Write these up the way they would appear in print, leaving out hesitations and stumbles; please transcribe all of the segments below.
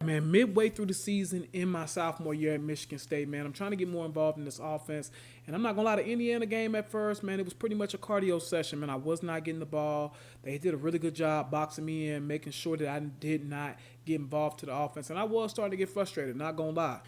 Man, midway through the season in my sophomore year at Michigan State, man, I'm trying to get more involved in this offense. And I'm not going to lie, the Indiana game at first, man, it was pretty much a cardio session, man. I was not getting the ball. They did a really good job boxing me in, making sure that I did not get involved to the offense. And I was starting to get frustrated, not going to lie.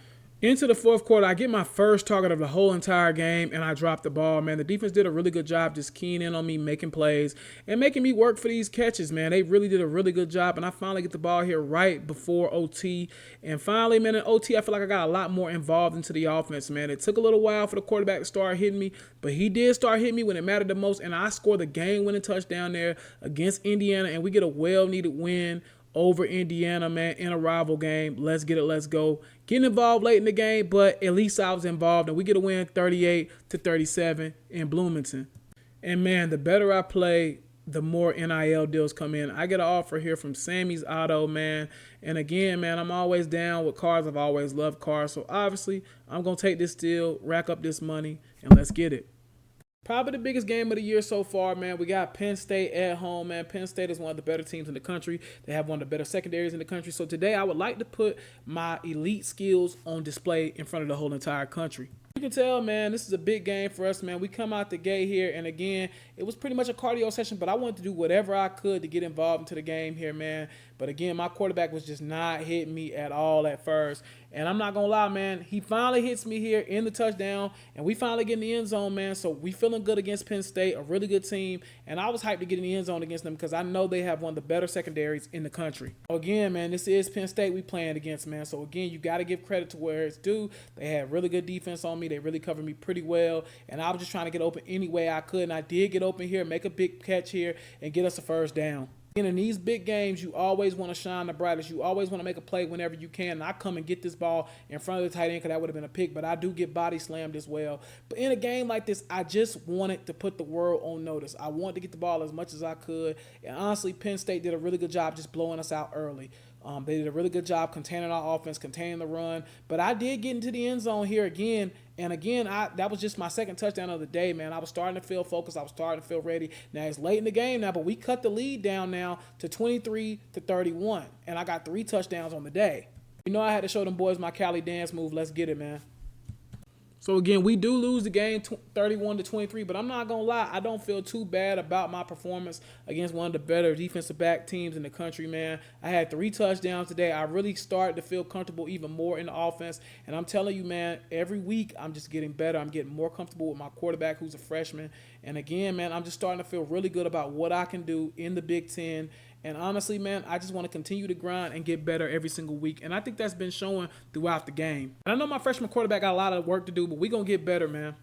Into the fourth quarter, I get my first target of the whole entire game, and I dropped the ball, man. The defense did a really good job just keying in on me, making plays, and making me work for these catches, man. They really did a really good job, and I finally get the ball here right before OT. And finally, man, in OT, I feel like I got a lot more involved into the offense, man. It took a little while for the quarterback to start hitting me, but he did start hitting me when it mattered the most, and I scored the game-winning touchdown there against Indiana, and we get a well-needed win over Indiana, man, in a rival game. Let's get it. Let's go. Getting involved late in the game, but at least I was involved, and we get a win 38-37 in Bloomington. And, man, the better I play, the more NIL deals come in. I get an offer here from Sammy's Auto, man. And, again, man, I'm always down with cars. I've always loved cars. So, obviously, I'm going to take this deal, rack up this money, and let's get it. Probably the biggest game of the year so far, man. We got Penn State at home, man. Penn State is one of the better teams in the country. They have one of the better secondaries in the country. So today I would like to put my elite skills on display in front of the whole entire country. You can tell, man, this is a big game for us, man. We come out the gate here, and again, it was pretty much a cardio session, but I wanted to do whatever I could to get involved into the game here, man. But again, my quarterback was just not hitting me at all at first. And I'm not going to lie, man, he finally hits me here in the touchdown, and we finally get in the end zone, man. So we feeling good against Penn State, a really good team. And I was hyped to get in the end zone against them because I know they have one of the better secondaries in the country. So again, man, this is Penn State we playing against, man. So again, you got to give credit to where it's due. They had really good defense on me. They really covered me pretty well. And I was just trying to get open any way I could. And I did get open here, make a big catch here, and get us a first down. And in these big games, you always want to shine the brightest. You always want to make a play whenever you can. And I come and get this ball in front of the tight end because that would have been a pick, but I do get body slammed as well. But in a game like this, I just wanted to put the world on notice. I wanted to get the ball as much as I could. And honestly, Penn State did a really good job just blowing us out early. They did a really good job containing our offense, containing the run. But I did get into the end zone here again. And again, that was just my second touchdown of the day, man. I was starting to feel focused. I was starting to feel ready. Now, it's late in the game now, but we cut the lead down now to 23-31. And I got 3 touchdowns on the day. You know I had to show them boys my Cali dance move. Let's get it, man. So, again, we do lose the game 31-23, but I'm not going to lie. I don't feel too bad about my performance against one of the better defensive back teams in the country, man. I had 3 touchdowns today. I really started to feel comfortable even more in the offense. And I'm telling you, man, every week I'm just getting better. I'm getting more comfortable with my quarterback who's a freshman. And, again, man, I'm just starting to feel really good about what I can do in the Big Ten. And honestly, man, I just want to continue to grind and get better every single week. And I think that's been showing throughout the game. And I know my freshman quarterback got a lot of work to do, but we're going to get better, man.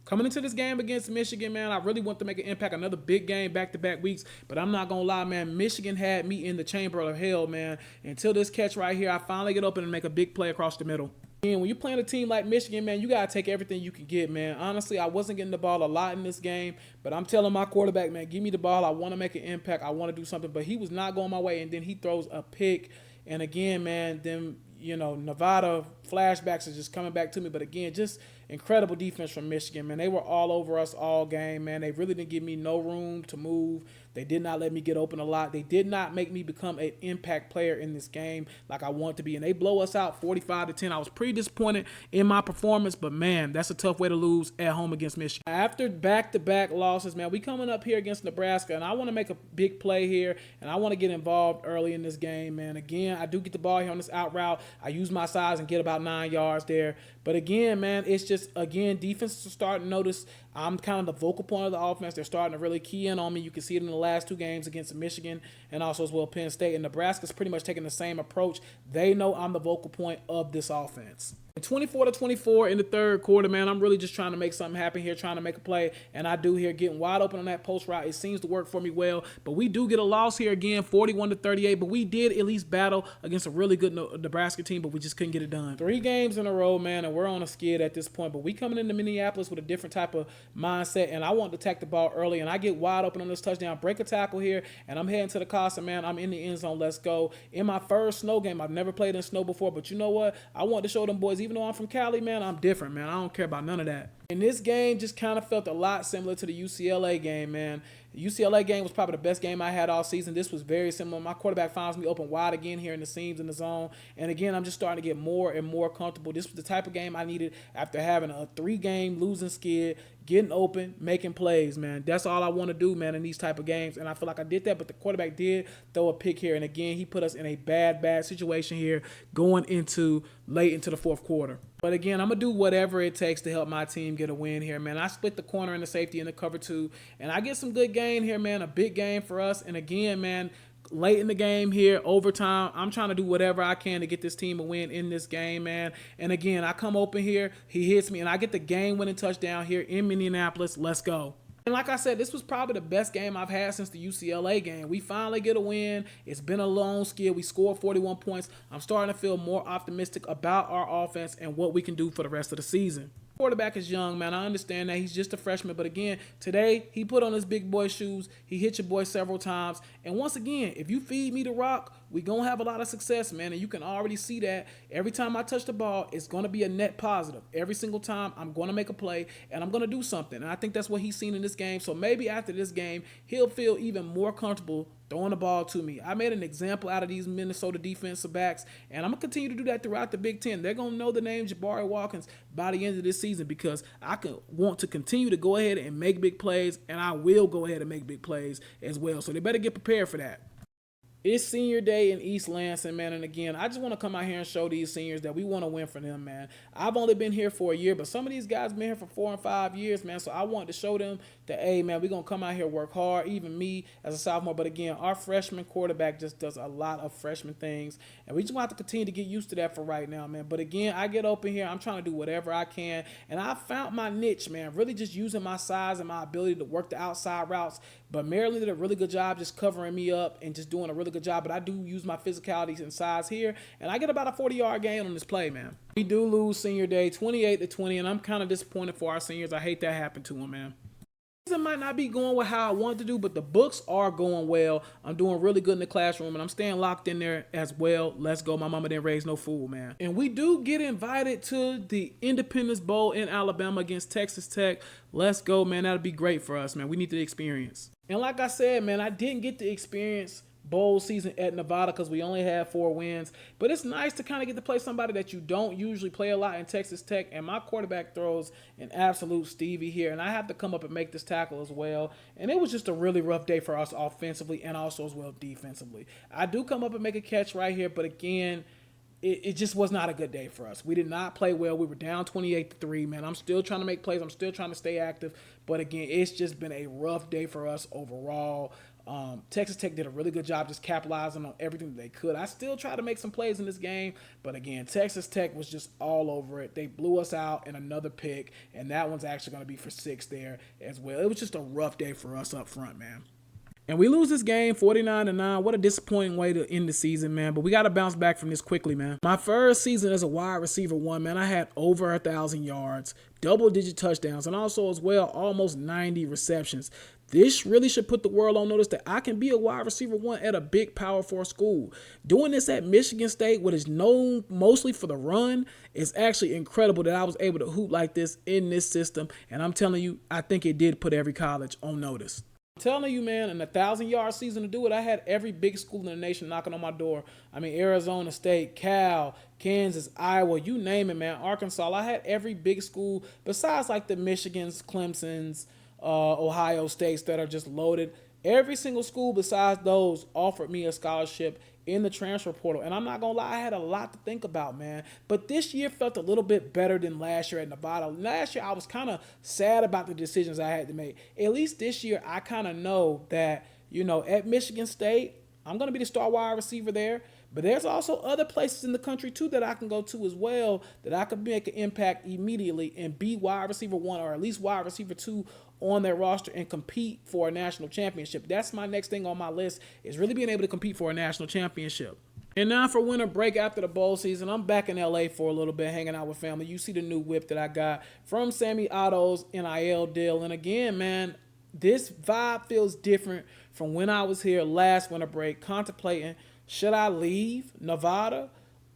Coming into this game against Michigan, man, I really want to make an impact. Another big game back-to-back weeks. But I'm not going to lie, man. Michigan had me in the chamber of hell, man. Until this catch right here, I finally get open and make a big play across the middle. And when you're playing a team like Michigan, man, you got to take everything you can get, man. Honestly, I wasn't getting the ball a lot in this game, but I'm telling my quarterback, man, give me the ball. I want to make an impact. I want to do something, but he was not going my way, and then he throws a pick. And again, man, then, Nevada flashbacks are just coming back to me. But again, just incredible defense from Michigan, man. They were all over us all game, man. They really didn't give me no room to move. They did not let me get open a lot. They did not make me become an impact player in this game like I want to be. And they blow us out 45-10. I was pretty disappointed in my performance, but, man, that's a tough way to lose at home against Michigan. After back-to-back losses, man, we coming up here against Nebraska, and I want to make a big play here, and I want to get involved early in this game, man. Again, I do get the ball here on this out route. I use my size and get about 9 yards there. But, again, man, it's just, defenses are starting to notice I'm kind of the vocal point of the offense. They're starting to really key in on me. You can see it in the last 2 games against Michigan and also as well Penn State. And Nebraska's pretty much taking the same approach. They know I'm the vocal point of this offense. 24-24 in the third quarter, man. I'm really just trying to make something happen here, trying to make a play, and I do here, getting wide open on that post route. It seems to work for me well, but we do get a loss here again, 41-38, but we did at least battle against a really good Nebraska team, but we just couldn't get it done. 3 games in a row, man, and we're on a skid at this point, but we coming into Minneapolis with a different type of mindset, and I want to attack the ball early, and I get wide open on this touchdown, break a tackle here, and I'm heading to the Casa, man. I'm in the end zone. Let's go. In my first snow game, I've never played in snow before, but you know what? I want to show them boys, even though I'm from Cali, man, I'm different, man. I don't care about none of that. And this game just kind of felt a lot similar to the UCLA game, man. The UCLA game was probably the best game I had all season. This was very similar. My quarterback finds me open wide again here in the seams in the zone. And again, I'm just starting to get more and more comfortable. This was the type of game I needed after having a 3-game losing skid, getting open, making plays, man. That's all I want to do, man, in these type of games. And I feel like I did that, but the quarterback did throw a pick here. And again, he put us in a bad situation here going into late into the fourth quarter. But again, I'm going to do whatever it takes to help my team get a win here, man. I split the corner and the safety in the cover 2, and I get some good gain here, man, a big game for us. And again, man, late in the game here, overtime, I'm trying to do whatever I can to get this team a win in this game, man. And again, I come open here, he hits me, and I get the game-winning touchdown here in Minneapolis. Let's go. And like I said, this was probably the best game I've had since the UCLA game. We finally get a win. It's been a long skid. We scored 41 points. I'm starting to feel more optimistic about our offense and what we can do for the rest of the season. Quarterback is young, man. I understand that he's just a freshman, but again, today he put on his big boy shoes. He hit your boy several times, and once again, if you feed me the rock, we gonna have a lot of success, man. And you can already see that every time I touch the ball, it's gonna be a net positive. Every single time, I'm gonna make a play and I'm gonna do something. And I think that's what he's seen in this game. So maybe after this game, he'll feel even more comfortable throwing the ball to me. I made an example out of these Minnesota defensive backs, and I'm going to continue to do that throughout the Big Ten. They're going to know the name Jabari Watkins by the end of this season because I want to continue to go ahead and make big plays, and I will go ahead and make big plays as well. So they better get prepared for that. It's senior day in East Lansing, man, and again, I just want to come out here and show these seniors that we want to win for them, man. I've only been here for a year, but some of these guys been here for 4 and 5 years, man, so I want to show them that, hey, man, we're going to come out here, work hard, even me as a sophomore, but again, our freshman quarterback just does a lot of freshman things, and we just want to continue to get used to that for right now, man. But again, I get open here, I'm trying to do whatever I can, and I found my niche, man, really just using my size and my ability to work the outside routes, but Maryland did a really good job just covering me up and just doing a really good job, but I do use my physicality and size here, and I get about a 40-yard gain on this play, man. We do lose senior day 28-20, and I'm kind of disappointed for our seniors. I hate that happened to them, man. It might not be going with how I want to do, but the books are going well. I'm doing really good in the classroom, and I'm staying locked in there as well. Let's go. My mama didn't raise no fool, man. And we do get invited to the Independence Bowl in Alabama against Texas Tech. Let's go, man. That'll be great for us, man. We need the experience. And like I said, man, I didn't get the experience bowl season at Nevada because we only had 4 wins, but it's nice to kind of get to play somebody that you don't usually play a lot in Texas Tech, and my quarterback throws an absolute Stevie here, and I have to come up and make this tackle as well, and it was just a really rough day for us offensively and also as well defensively. I do come up and make a catch right here, but again, it just was not a good day for us. We did not play well. We were down 28-3, man. I'm still trying to make plays. I'm still trying to stay active, but again, it's just been a rough day for us overall. Texas Tech did a really good job just capitalizing on everything that they could. I still try to make some plays in this game, but again, Texas Tech was just all over it. They blew us out in another pick, and that one's actually going to be for 6 there as well. It was just a rough day for us up front, man. And we lose this game 49-9. What a disappointing way to end the season, man. But we got to bounce back from this quickly, man. My first season as a wide receiver one, man, I had over 1,000 yards, double-digit touchdowns, and also as well almost 90 receptions. This really should put the world on notice that I can be a wide receiver one at a big Power 4 school. Doing this at Michigan State, what is known mostly for the run, is actually incredible that I was able to hoop like this in this system. And I'm telling you, I think it did put every college on notice. I'm telling you, man, in a 1,000-yard season to do it, I had every big school in the nation knocking on my door. I mean, Arizona State, Cal, Kansas, Iowa, you name it, man. Arkansas, I had every big school besides like the Michigans, Clemsons, Ohio States that are just loaded. Every single school besides those offered me a scholarship in the transfer portal. And I'm not going to lie, I had a lot to think about, man. But this year felt a little bit better than last year at Nevada. Last year, I was kind of sad about the decisions I had to make. At least this year, I kind of know that, you know, at Michigan State, I'm going to be the star wide receiver there. But there's also other places in the country, too, that I can go to as well, that I can make an impact immediately and be wide receiver one or at least wide receiver 2 on their roster and compete for a national championship. That's my next thing on my list, is really being able to compete for a national championship. And now for winter break after the bowl season, I'm back in LA for a little bit, hanging out with family. You see the new whip that I got from Sammy Otto's NIL deal. And again, man, this vibe feels different from when I was here last winter break, contemplating, should I leave Nevada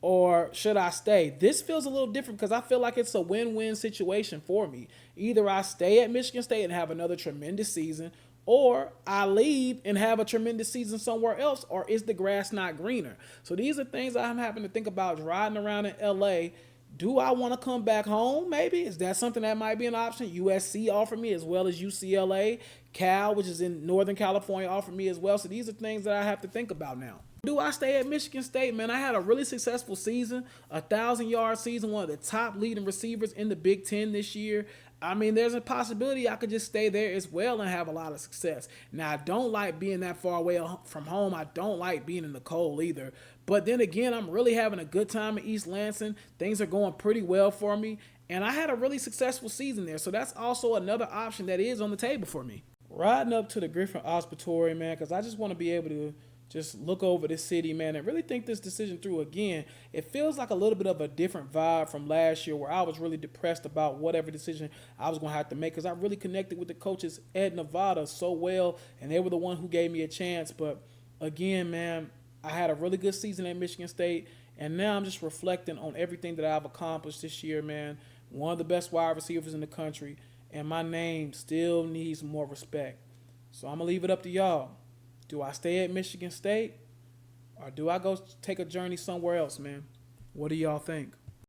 or should I stay? This feels a little different because I feel like it's a win-win situation for me. Either I stay at Michigan State and have another tremendous season, or I leave and have a tremendous season somewhere else, or is the grass not greener? So these are things I'm having to think about riding around in LA. Do I want to come back home? Maybe. Is that something that might be an option? USC offered me as well as UCLA. Cal, which is in Northern California, offered me as well. So these are things that I have to think about now. Do I stay at Michigan State? Man, I had a really successful season, 1,000-yard season, one of the top leading receivers in the Big Ten this year. I mean, there's a possibility I could just stay there as well and have a lot of success. Now, I don't like being that far away from home. I don't like being in the cold either. But then again, I'm really having a good time in East Lansing. Things are going pretty well for me. And I had a really successful season there. So that's also another option that is on the table for me. Riding up to the Griffin Observatory, man, because I just want to be able to just look over this city, man, and really think this decision through again. It feels like a little bit of a different vibe from last year where I was really depressed about whatever decision I was going to have to make because I really connected with the coaches at Nevada so well, and they were the one who gave me a chance. But again, man, I had a really good season at Michigan State, and now I'm just reflecting on everything that I've accomplished this year, man. One of the best wide receivers in the country, and my name still needs more respect. So I'm going to leave it up to y'all. Do I stay at Michigan State or do I go take a journey somewhere else, man? What do y'all think?